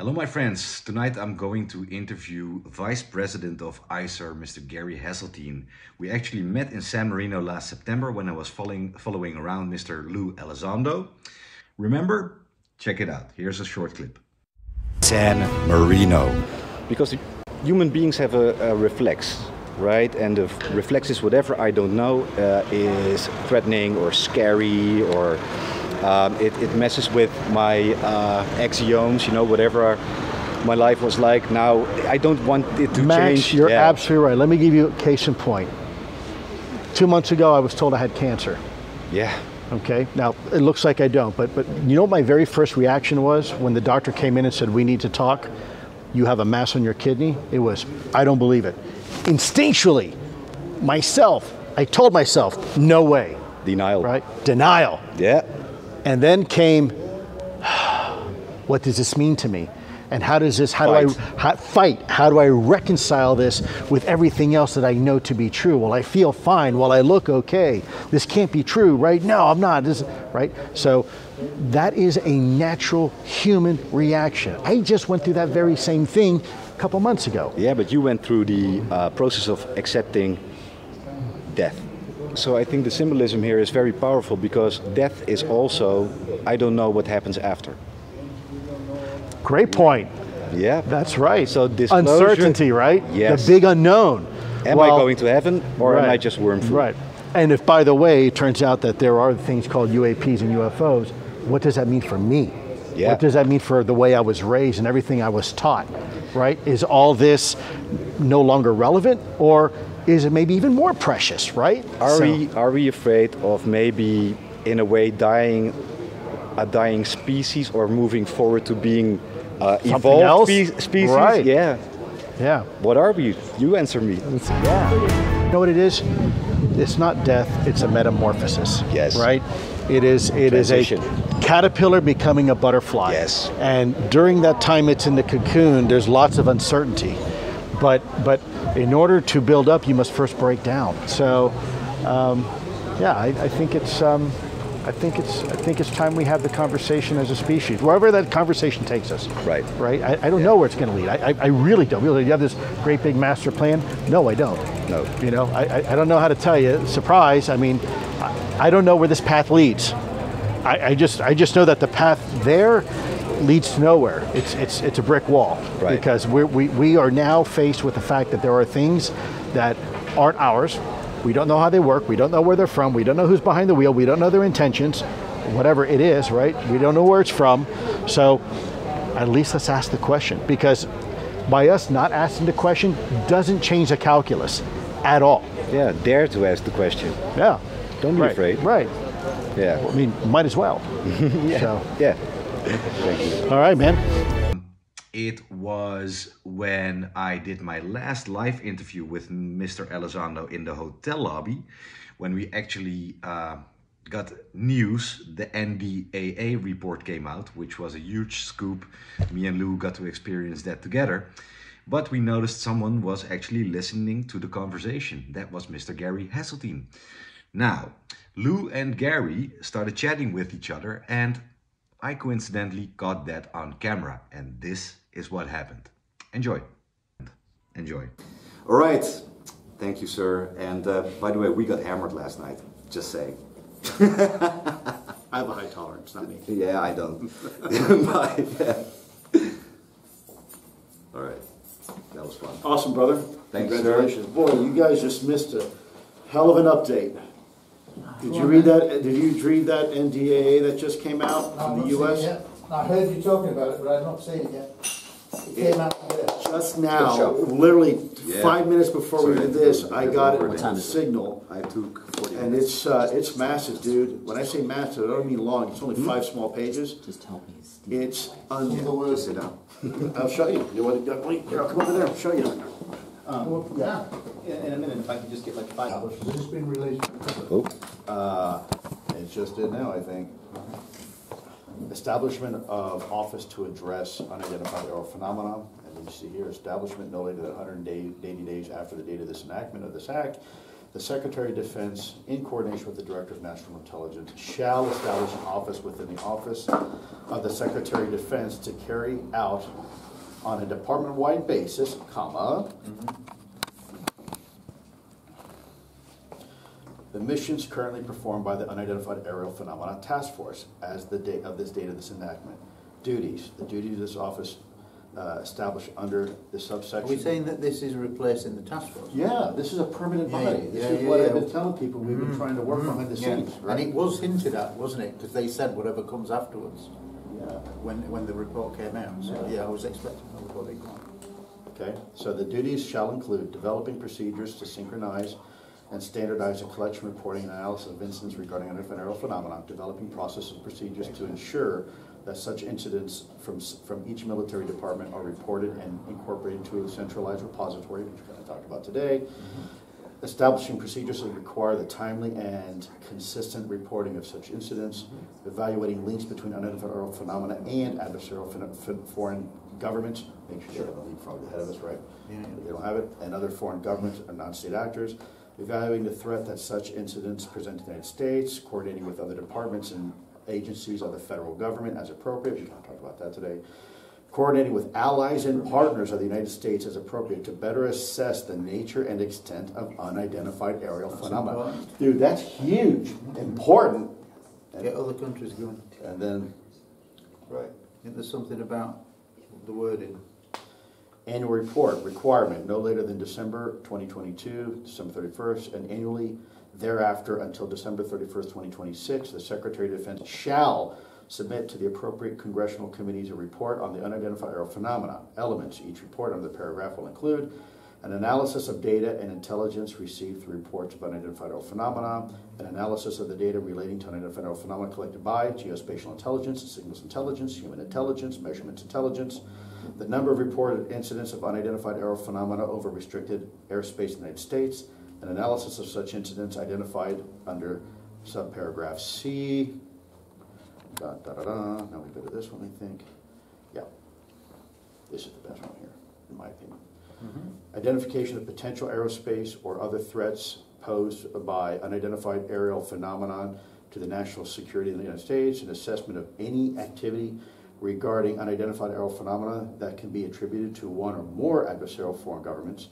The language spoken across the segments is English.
Hello, my friends. Tonight I'm going to interview Vice President of ICER, Mr. Gary Heseltine. We actually met in San Marino last September when I was following around Mr. Lue Elizondo. Remember? Check it out. Here's a short clip. San Marino. Because human beings have a reflex, right? And the reflex is whatever I don't know is threatening or scary, or it messes with my axioms, you know, whatever my life was like. Now, I don't want it to Max, change. you're absolutely right. Let me give you a case in point. 2 months ago, I was told I had cancer. Yeah. Okay, now it looks like I don't, but you know what my very first reaction was when the doctor came in and said, we need to talk, you have a mass on your kidney? It was, I don't believe it. Instinctually, I told myself, no way. Denial. Right? Denial. Yeah. And then came, what does this mean to me? And how do I reconcile this with everything else that I know to be true? Well, I feel fine. Well, I look okay. This can't be true, right? No, I'm not, right? So that is a natural human reaction. I just went through that very same thing a couple months ago. Yeah, but you went through the process of accepting death. So I think the symbolism here is very powerful, because death is also, I don't know what happens after. Great point. Yeah. That's right. So disclosure, uncertainty, right? Yes. The big unknown. Am I going to heaven, or am I just worm food? Right. And if, by the way, it turns out that there are things called UAPs and UFOs, what does that mean for me? Yeah. What does that mean for the way I was raised and everything I was taught, right? Is all this no longer relevant, or is it maybe even more precious, right? Are we afraid of maybe, in a way, a dying species, or moving forward to being evolved species? Right. Yeah. Yeah. What are we? You answer me. Yeah. You know what it is? It's not death, it's a metamorphosis. Yes. Right? It is a caterpillar becoming a butterfly. Yes. And during that time it's in the cocoon, there's lots of uncertainty. But in order to build up, you must first break down. So, yeah, I think it's time we have the conversation as a species, wherever that conversation takes us. Right. Right. I don't know where it's going to lead. I really don't. You have this great big master plan? No, I don't. No. You know, I don't know how to tell you. Surprise. I mean, I don't know where this path leads. I just know that the path there leads to nowhere. It's a brick wall. Right. Because we are now faced with the fact that there are things that aren't ours. We don't know how they work. We don't know where they're from. We don't know who's behind the wheel. We don't know their intentions, whatever it is, right? We don't know where it's from. So at least let's ask the question, because by us not asking the question doesn't change the calculus at all. Yeah, dare to ask the question. Yeah. Don't be afraid. Right. Yeah. I mean, might as well. Yeah. So. Yeah. Thank you. All right, man. It was when I did my last live interview with Mr. Elizondo in the hotel lobby, when we actually got news. The NDA report came out, which was a huge scoop. Me and Lou got to experience that together. But we noticed someone was actually listening to the conversation. That was Mr. Gary Heseltine. Now, Lou and Gary started chatting with each other, and I coincidentally caught that on camera, and this is what happened. Enjoy. Enjoy. All right. Thank you, sir. And by the way, we got hammered last night. Just saying. I have a high tolerance, not me. Yeah, I don't. All right. That was fun. Awesome, brother. Thanks, congratulations. Boy, you guys just missed a hell of an update. Did you read that? Did you read that NDA that just came out from the U.S.? I heard you talking about it, but I've not seen it yet. It came out today. Just now, literally 5 minutes before we did this, I got it with a signal. I took 40 and minutes. it's massive, dude. When I say massive, I don't mean long. It's only 5 small pages. Just tell me. It's unbelievable. Sit down. I'll show you. You want to come over there? I'll show you. Yeah. In a minute, if I could just get like 5 hours. Has this been released? It's just in now, I think. Establishment of office to address unidentified aerial phenomenon. And then you see here, establishment no later than 180 days after the date of this enactment of this act the Secretary of Defense, in coordination with the Director of National Intelligence, shall establish an office within the Office of the Secretary of Defense to carry out on a department-wide basis, comma, the missions currently performed by the Unidentified Aerial Phenomena Task Force as the date of this enactment. Duties. The duties of this office established under the subsection. Are we saying that this is replacing the task force? Yeah, this is a permanent body. This is what I've been telling people we've been trying to work behind the scenes. Right? And it was hinted at, wasn't it? Because they said whatever comes afterwards. Yeah. When the report came out. So yeah, I was expecting a body. Okay, so the duties shall include developing procedures to synchronize and standardize the collection, reporting, and analysis of incidents regarding unidentified aerial phenomena, developing processes and procedures to ensure that such incidents from each military department are reported and incorporated into a centralized repository, which we're going to talk about today. Establishing procedures that require the timely and consistent reporting of such incidents. Evaluating links between unidentified aerial phenomena and adversarial foreign governments. Make sure they don't lead from ahead of us, right? They don't have it. And other foreign governments or non-state actors. Evaluating the threat that such incidents present to the United States. Coordinating with other departments and agencies of the federal government as appropriate. We're going to talk about that today. Coordinating with allies and partners of the United States as appropriate to better assess the nature and extent of unidentified aerial phenomena. Important. Dude, that's huge, important. Get other countries going. And then, right. I think there's something about the wording. Annual report requirement, no later than December 2022, December 31st, and annually thereafter until December 31st, 2026, the Secretary of Defense shall submit to the appropriate congressional committees a report on the unidentified aerial phenomena. Elements. Each report under the paragraph will include an analysis of data and intelligence received through reports of unidentified aerial phenomena, an analysis of the data relating to unidentified aerial phenomena collected by geospatial intelligence, signals intelligence, human intelligence, measurements intelligence, the number of reported incidents of unidentified aerial phenomena over restricted airspace in the United States, an analysis of such incidents identified under subparagraph C. Now we go to this one, I think. Yeah. This is the best one here, in my opinion. Identification of potential aerospace or other threats posed by unidentified aerial phenomenon to the national security of the United States, an assessment of any activity regarding unidentified aerial phenomena that can be attributed to one or more adversarial foreign governments,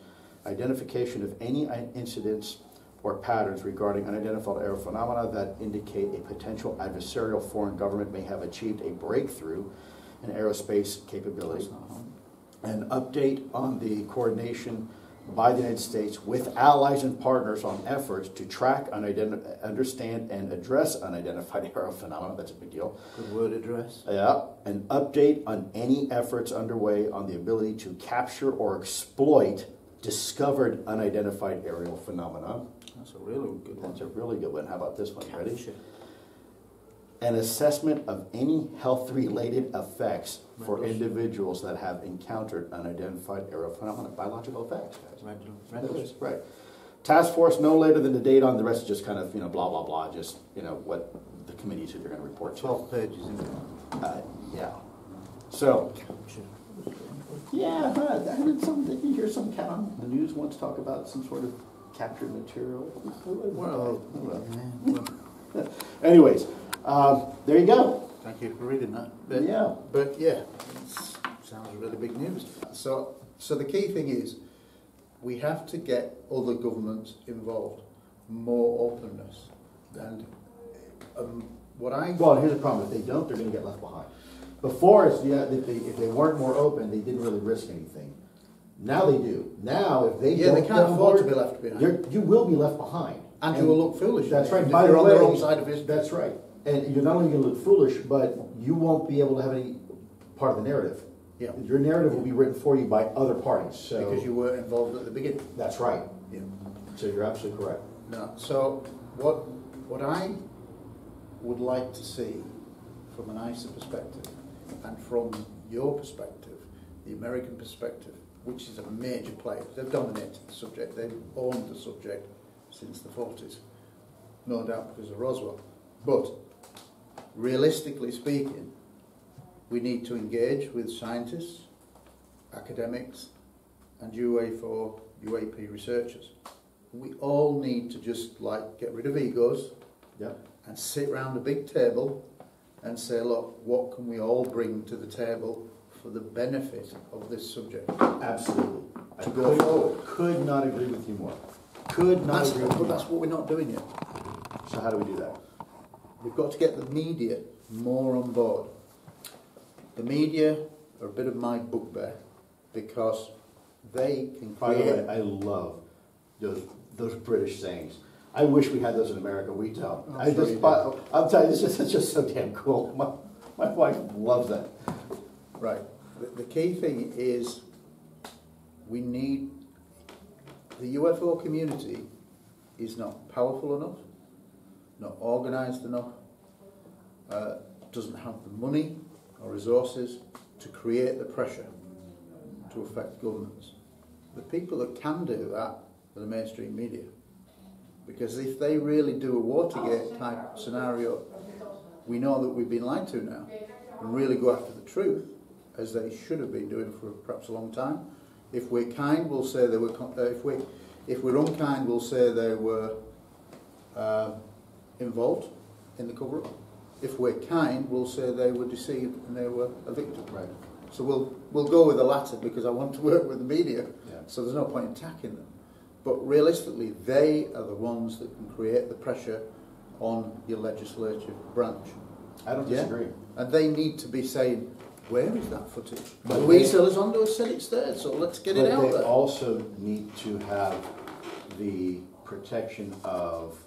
identification of any incidents or patterns regarding unidentified aerial phenomena that indicate a potential adversarial foreign government may have achieved a breakthrough in aerospace capability, an update on the coordination by the United States with allies and partners on efforts to track, understand, and address unidentified aerial phenomena. That's a big deal. Good word, address. Yeah. An update on any efforts underway on the ability to capture or exploit discovered unidentified aerial phenomena. That's a really good one. That's a really good one. How about this one? Ready? An assessment of any health-related effects for individuals that have encountered unidentified aerial phenomena. Biological effects, guys. Right. Task force no later than the date on. The rest is just kind of, blah, blah, blah, just, what the committees are going to report to. 12 pages, isn't it? Yeah. So, yeah, did you hear some cat on the news once talk about some sort of captured material? Anyways, there you go. Thank you for reading that. But yeah, sounds really big news. So the key thing is we have to get other governments involved, more openness. And well, here's the problem: if they don't, they're going to get left behind. Before, if they weren't more open, they didn't really risk anything. Now they do. Now, if they don't, they can't afford to be left behind. You will be left behind, and you will look foolish. That's right. By the way, on the wrong side of history. That's right. And you're not only going to look foolish, but you won't be able to have any part of the narrative. Yeah. Your narrative will be written for you by other parties. So because you were involved at the beginning. That's right. Yeah. So you're absolutely correct. No. So what I would like to see from an ICER perspective and from your perspective, the American perspective, which is a major player. They've dominated the subject. They've owned the subject since the 40s. No doubt because of Roswell. But realistically speaking, we need to engage with scientists, academics, and UAP researchers we all need to just like get rid of egos and sit around a big table and say, look, what can we all bring to the table for the benefit of this subject? Absolutely. To go forward. Could not agree with you more. Could not agree with you more. That's what we're not doing yet. So how do we do that? We've got to get the media more on board. The media are a bit of my bugbear because they can create... By the way, I love those British sayings. I wish we had those in America. We don't. I'm telling you, it's just so damn cool. My wife loves that. Right. The key thing is we need... The UFO community is not powerful enough, not organised enough, doesn't have the money or resources to create the pressure to affect governments. The people that can do that are the mainstream media. Because if they really do a Watergate type scenario, we know that we've been lied to now, and really go after the truth, as they should have been doing for perhaps a long time. If we're kind, we'll say they were. If we're unkind, we'll say they were involved in the cover-up. If we're kind, we'll say they were deceived and they were a victim. Right. So we'll go with the latter because I want to work with the media. Yeah. So there's no point in attacking them. But realistically, they are the ones that can create the pressure on your legislative branch. I don't disagree. And they need to be saying, where is that footage? Lue Elizondo has said it's there, so let's get it out there. But they also need to have the protection of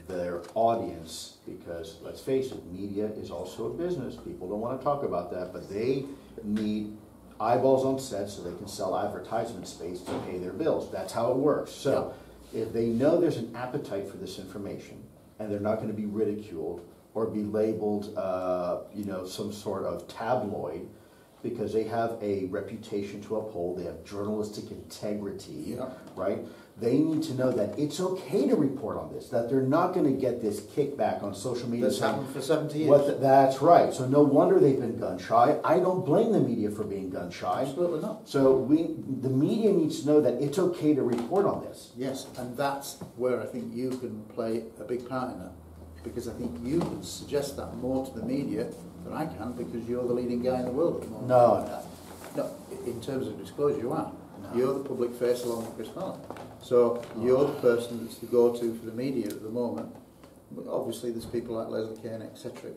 their audience, because let's face it, media is also a business. People don't want to talk about that, but they need eyeballs on set so they can sell advertisement space to pay their bills. That's how it works. So if they know there's an appetite for this information and they're not going to be ridiculed or be labeled, some sort of tabloid, because they have a reputation to uphold, they have journalistic integrity, right? They need to know that it's okay to report on this, that they're not going to get this kickback on social media. That's happened for 70 years. That's right. So no wonder they've been gun shy. I don't blame the media for being gun shy. Absolutely not. So the media needs to know that it's okay to report on this. Yes, and that's where I think you can play a big part in that. Because I think you can suggest that more to the media than I can, because you're the leading guy in the world at the moment. No, in terms of disclosure, you are. No. You're the public face along with Chris Mallon. So you're the person that's the go-to for the media at the moment. But obviously there's people like Leslie Kane, etc.,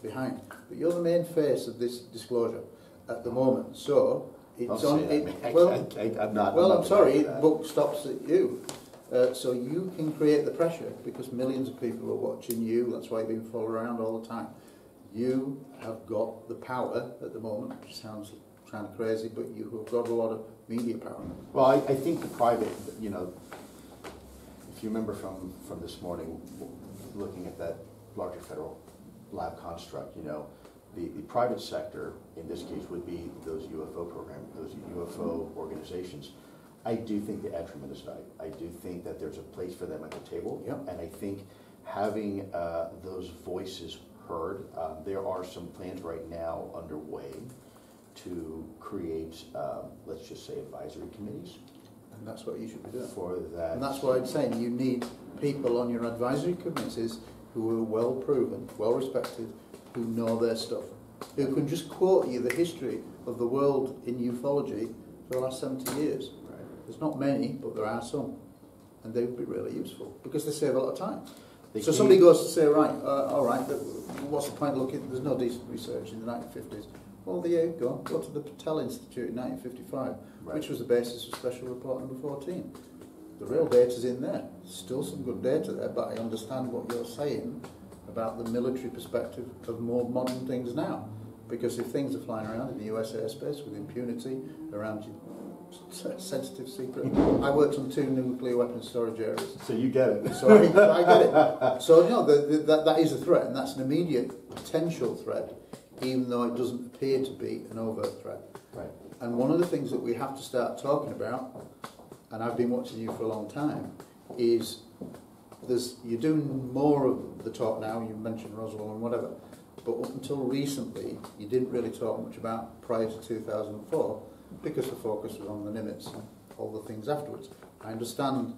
behind. But you're the main face of this disclosure at the moment. So it's on. I'm not. Well, I'm sorry. The book stops at you. So you can create the pressure because millions of people are watching you. That's why you've been followed around all the time. You have got the power at the moment, which sounds kind of crazy, but you have got a lot of media power. Well, I think the private, if you remember from this morning, looking at that larger federal lab construct, the private sector, in this case, would be those UFO programs, those UFO organizations. I do think they add tremendous value. I do think that there's a place for them at the table, and I think having those voices heard, there are some plans right now underway to create, let's just say, advisory committees. And that's what you should be doing. For that. And that's why I'm saying you need people on your advisory committees who are well proven, well respected, who know their stuff, who can just quote you the history of the world in ufology for the last 70 years. There's not many, but there are some, and they would be really useful because they save a lot of time. So somebody goes to say, right, all right, what's the point of looking? There's no decent research in the 1950s. Well, there you go. Go to the Patel Institute in 1955, which was the basis of Special Report number 14. The real data's in there. Still some good data there, but I understand what you're saying about the military perspective of more modern things now. Because if things are flying around in the US airspace with impunity around you, sensitive secret. I worked on 2 nuclear weapons storage areas. So you get it. So I get it. So no, that is a threat, and that's an immediate potential threat, even though it doesn't appear to be an overt threat. Right. And one of the things that we have to start talking about, and I've been watching you for a long time, is you're doing more of the talk now. You mentioned Roswell and whatever, but up until recently, you didn't really talk much about prior to 2004. Because the focus was on the Nimitz and all the things afterwards. I understand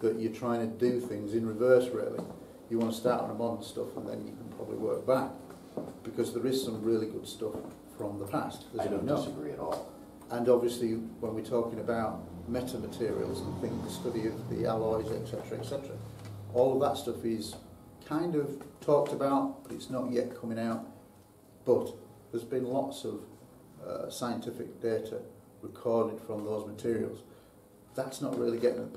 that you're trying to do things in reverse, really. You want to start on the modern stuff and then you can probably work back, because there is some really good stuff from the past. I don't disagree at all. And obviously, when we're talking about metamaterials and things, the study of the alloys, etc., all of that stuff is kind of talked about, but it's not yet coming out. But there's been lots of scientific data recorded from those materials. That's not really getting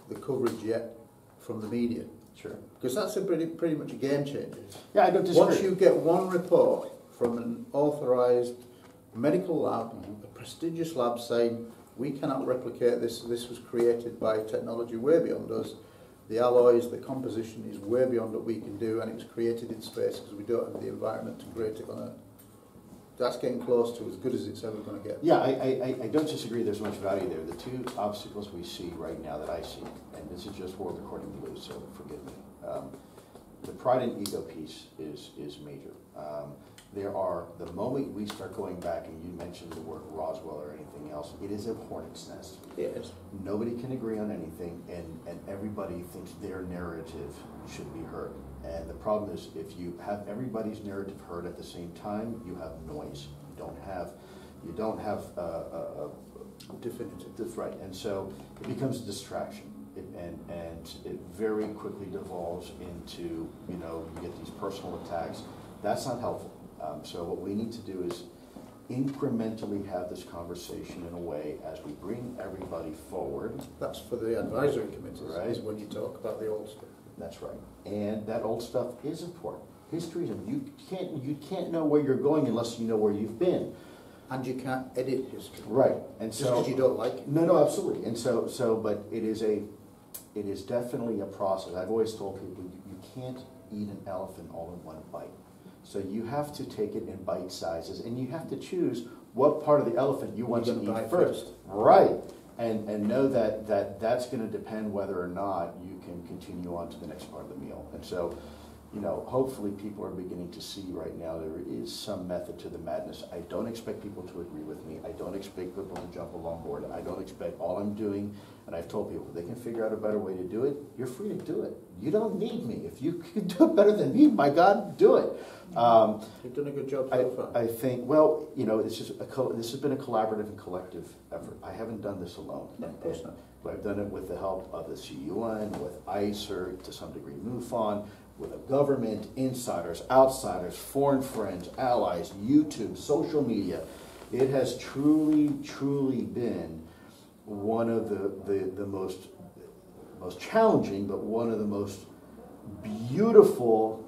the coverage yet from the media. Sure. Because that's a pretty much a game changer. Yeah, I don't disagree. Once you get one report from an authorised medical lab, a prestigious lab, saying we cannot replicate this, this was created by technology way beyond us, the alloys, the composition is way beyond what we can do, and it was created in space because we don't have the environment to create it on Earth. That's getting close to as good as it's ever going to get. Yeah, I don't disagree there's much value there. The two obstacles we see right now that I see, and this is just world according to Lue, so forgive me, the pride and ego piece is major. There are, the moment we start going back, and you mentioned the word Roswell or anything else, it is a hornet's nest. Yes. Nobody can agree on anything, and everybody thinks their narrative should be heard. And the problem is, if you have everybody's narrative heard at the same time, you have noise. You don't have Definitive. that's right. And so it becomes a distraction. And it very quickly devolves into, you get these personal attacks. That's not helpful. So what we need to do is incrementally have this conversation in a way as we bring everybody forward. That's for the advisory committees, Right. is when you talk about the old stuff. That's right. And that old stuff is important. History, you can't know where you're going unless you know where you've been. And you can't edit history. Right. And Just so because you don't like it. No, absolutely. And so, but it is definitely a process. I've always told people you can't eat an elephant all in one bite. So you have to take it in bite sizes, and you have to choose what part of the elephant you want to eat first. Right. And know that's going to depend whether or not you can continue on to the next part of the meal. And so, hopefully people are beginning to see right now there is some method to the madness. I don't expect people to agree with me. I don't expect people to jump along board. I don't expect, all I'm doing, and I've told people, if they can figure out a better way to do it, you're free to do it. You don't need me. If you can do it better than me, my God, do it. You've done a good job so far. I think, well, it's just this has been a collaborative and collective effort. I haven't done this alone. No, of course not. But I've done it with the help of the CUN, with ICER, to some degree MUFON, with the government, insiders, outsiders, foreign friends, allies, YouTube, social media. It has truly, truly been one of the most challenging, but one of the most beautiful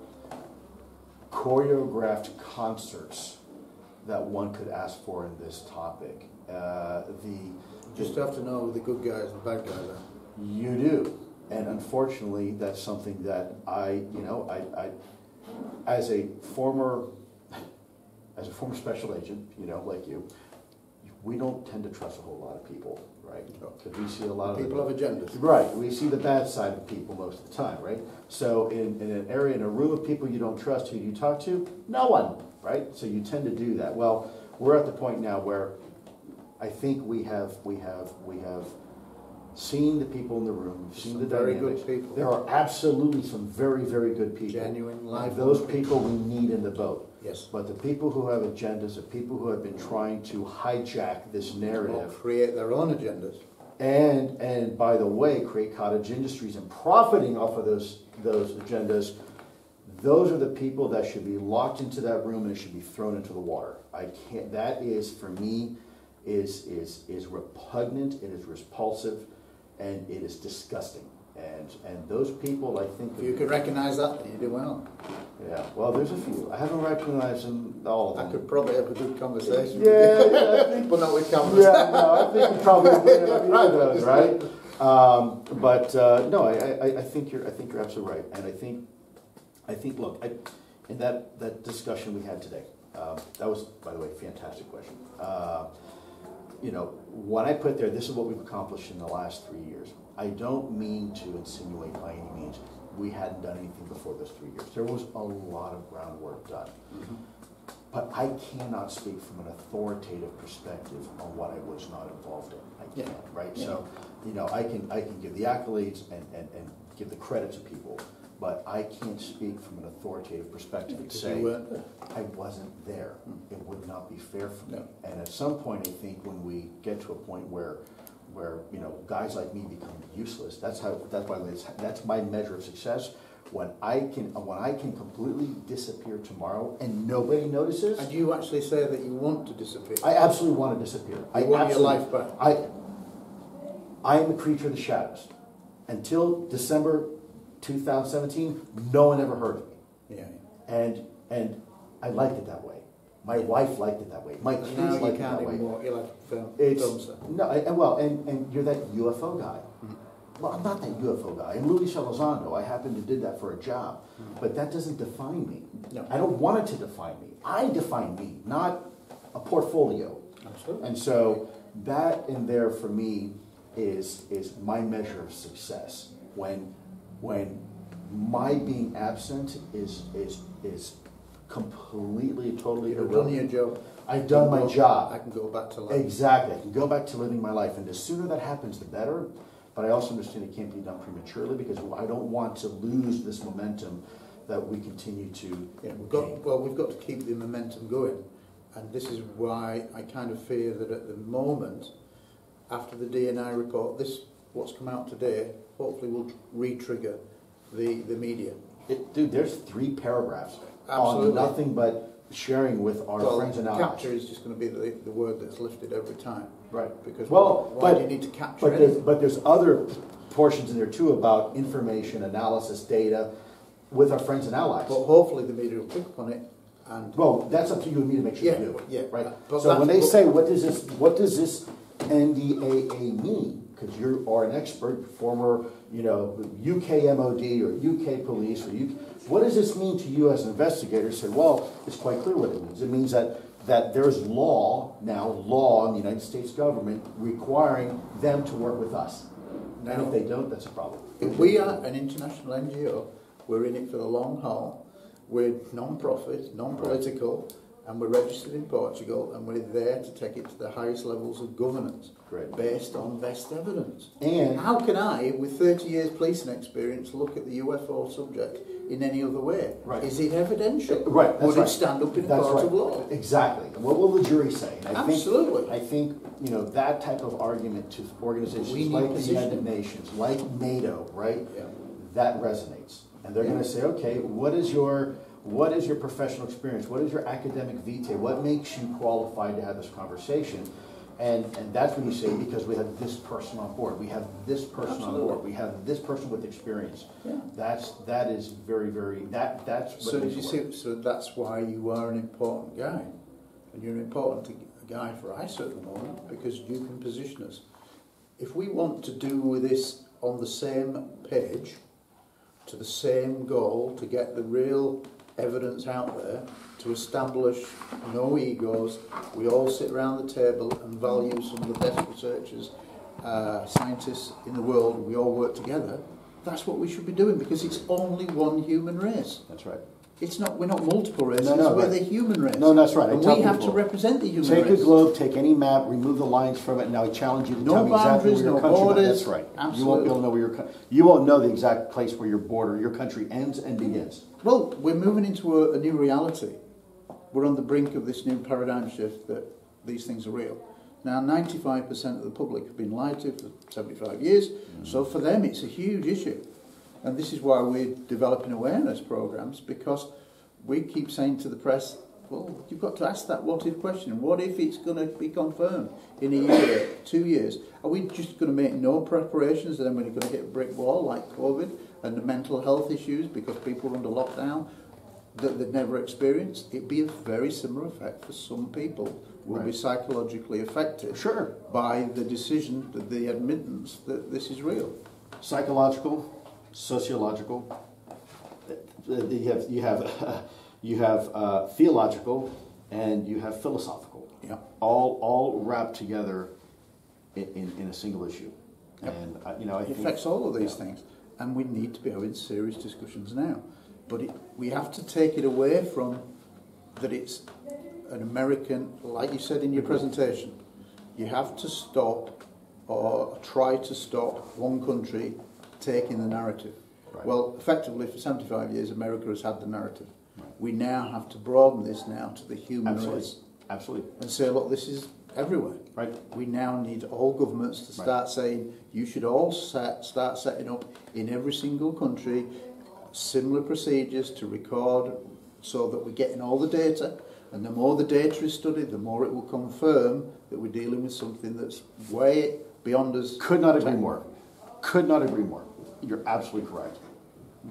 choreographed concerts that one could ask for in this topic. Just have to know the good guys and the bad guys are. You do. And unfortunately, that's something that I as a former special agent, like you, we don't tend to trust a whole lot of people, right? Because we see a lot of people have agendas. Right. We see the bad side of people most of the time, right? So in an area, in a room of people you don't trust, who do you talk to? No one, right? So you tend to do that. Well, we're at the point now where I think we have seen the people in the room, we've seen the very dynamics. good people. There are absolutely some very, very good people. Genuine, live. Those people we need in the boat. Yes. But the people who have agendas, the people who have been trying to hijack this narrative, Or create their own agendas. and by the way, create cottage industries and profiting off of those agendas, those are the people that should be locked into that room and should be thrown into the water. That is, for me, is repugnant, it is repulsive, and it is disgusting. And those people, I think... If you could recognise that, then you do well. Yeah, well, there's a few. I haven't recognized them, all of them. I could probably have a good conversation. Yeah, I think... But not with cameras. Yeah, no, I think you probably would have right those, right? No, I think you're absolutely right. And I think, look, in that discussion we had today, that was, by the way, a fantastic question. What I put there, this is what we've accomplished in the last 3 years. I don't mean to insinuate by any means we hadn't done anything before those 3 years. There was a lot of groundwork done. Mm-hmm. But I cannot speak from an authoritative perspective on what I was not involved in. I can't, right? Yeah. So, you know, I can give the accolades and give the credit to people, but I can't speak from an authoritative perspective and say I wasn't there. It would not be fair for me. And at some point, I think when we get to a point where you know, guys like me become useless, that's my measure of success. When I can completely disappear tomorrow and nobody notices. And you actually say that you want to disappear? I absolutely want to disappear. I want your life back. I am a creature of the shadows. Until December 2017, no one ever heard of me. Yeah. And I liked it that way. My wife liked it that way. My kids liked it that way. You're like film star. No, and you're that UFO guy. Well, I'm not that UFO guy. I'm Lue Elizondo. I happen to did that for a job. But that doesn't define me. No. I don't want it to define me. I define me, not a portfolio. Absolutely. And so that in there for me is my measure of success. When my being absent is completely, totally irrelevant. You've done your job. I've done my job. I can go back to life. Exactly. I can go back to living my life. And the sooner that happens, the better. But I also understand it can't be done prematurely because I don't want to lose this momentum that we continue to gain. We've got to keep the momentum going. And this is why I kind of fear that at the moment, after the DNI report, what's come out today, hopefully will re-trigger the media. Dude, there's 3 paragraphs Absolutely. on nothing but sharing with our friends and allies. Capture is just going to be the word that's lifted every time. Right. Because why do you need to capture anything? But there's other portions in there too about information, analysis, data with our friends and allies. But hopefully the media will pick up on it. And well, that's up to you and me to make sure you do. Yeah. Right. But so when they say, what does this NDA mean? Because you are an expert, former, you know, UK MOD or UK police, or what does this mean to you as an investigator? Say, well, it's quite clear what it means. It means that there's law in the United States government requiring them to work with us. Now, and if they don't, that's a problem. If we are an international NGO, we're in it for the long haul. We're non-profit, non-political, and we're registered in Portugal, and we're there to take it to the highest levels of governance, based on best evidence. And how can I, with 30 years policing experience, look at the UFO subject in any other way? Right. Is it evidential? Right. Would it stand up in a court of law? Exactly. And what will the jury say? And Absolutely. I think you know that type of argument to organizations like the United Nations, like NATO, right? Yeah. That resonates, and they're going to say, okay, what is your professional experience? What is your academic vitae? What makes you qualified to have this conversation? And that's when you say, because we have this person on board, we have this person on board, we have this person with experience. Yeah. That is very, very that's what. So did you see? So that's why you are an important guy, and you're an important guy for ICER at the moment because you can position us. If we want to do this on the same page, to the same goal, to get the real evidence out there, to establish no egos, we all sit around the table and value some of the best researchers, scientists in the world, we all work together. That's what we should be doing because it's only one human race. That's right. It's not. We're not multiple races. No, we're the human race. No, that's right. And we have to represent the human race. Take a globe, take any map, remove the lines from it. And now I challenge you to tell me exactly where your country. Borders. That's right. Absolutely. You won't be able to know where you won't know the exact place where your country ends and begins. Well, we're moving into a new reality. We're on the brink of this new paradigm shift that these things are real. Now, 95% of the public have been lied to for 75 years, so for them it's a huge issue. And this is why we're developing awareness programs, because we keep saying to the press, well, you've got to ask that what if question. What if it's going to be confirmed in a year, 2 years? Are we just going to make no preparations and then we're going to hit a brick wall like COVID and the mental health issues because people are under lockdown that they've never experienced? It'd be a very similar effect for some people. Will be psychologically affected by the decision, the admittance that this is real. Psychological, sociological. You have theological, and you have philosophical. Yeah. All wrapped together in a single issue. Yep. And I it think, affects all of these things, and we need to be having serious discussions now. But we have to take it away from that it's an American, like you said in your presentation, you have to stop or try to stop one country taking the narrative. Right. Well, effectively for 75 years America has had the narrative. Right. We now have to broaden this now to the human race. Absolutely. And say, look, this is everywhere. Right. We now need all governments to start saying, you should all start setting up in every single country similar procedures to record so that we're getting all the data, and the more the data is studied, the more it will confirm that we're dealing with something that's way beyond us. Could not agree more. Could not agree more. You're absolutely correct.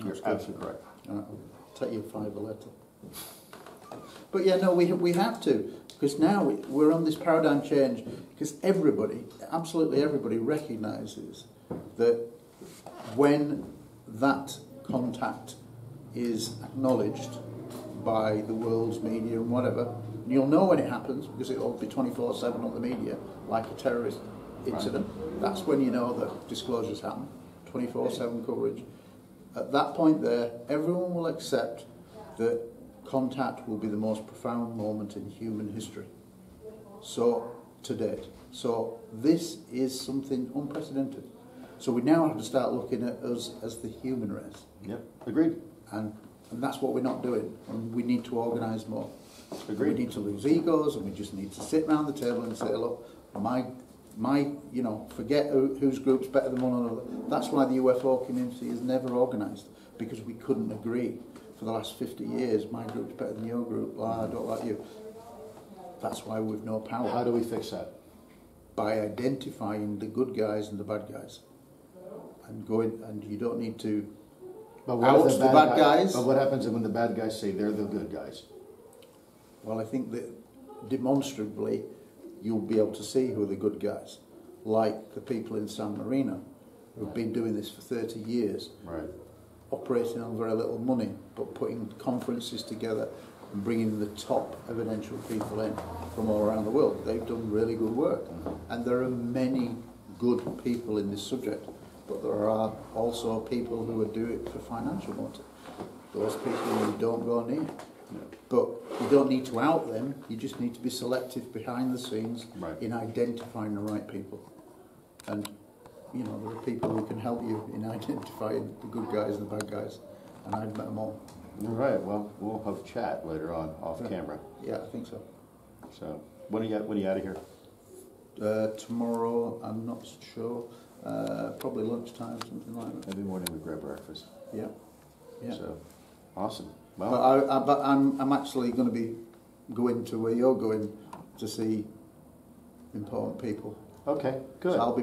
You're absolutely correct. I'll take you $5 a letter. But yeah, no, we have to, because now we're on this paradigm change, because everybody, absolutely everybody, recognises that when that contact is acknowledged by the world's media and whatever, and you'll know when it happens because it'll be 24/7 on the media, like a terrorist incident. Right. That's when you know that disclosures happen. 24/7 coverage. At that point there, everyone will accept that contact will be the most profound moment in human history. So, to date. So, this is something unprecedented. So we now have to start looking at us as the human race. Yep, agreed. And that's what we're not doing. And we need to organise more. Agreed. We need to lose egos, and we just need to sit around the table and say, look, you know, forget whose group's better than one another. That's why the UFO community is never organised, because we couldn't agree for the last 50 years. My group's better than your group. I don't like you. That's why we've no power. How do we fix that? By identifying the good guys and the bad guys. And going, and you don't need to out the bad guys. But what happens when the bad guys say they're the good guys? Well, I think that demonstrably you'll be able to see who are the good guys, like the people in San Marino who've been doing this for 30 years, right, operating on very little money, but putting conferences together and bringing the top evidential people in from all around the world. They've done really good work, and there are many good people in this subject. But there are also people who would do it for financial motive. Those people you don't go near. Yeah. But you don't need to out them, you just need to be selective behind the scenes in identifying the right people. And, you know, there are people who can help you in identifying the good guys and the bad guys. And I've met them all. All right, well, we'll have a chat later on, off camera. Yeah, I think so. So, when are you out of here? Tomorrow, I'm not sure. Probably lunchtime, something like that. Every morning we grab breakfast. Yeah. Yeah. So, awesome. Well, but I'm actually going to be going to where you're going to see important people. Okay, good. So I'll be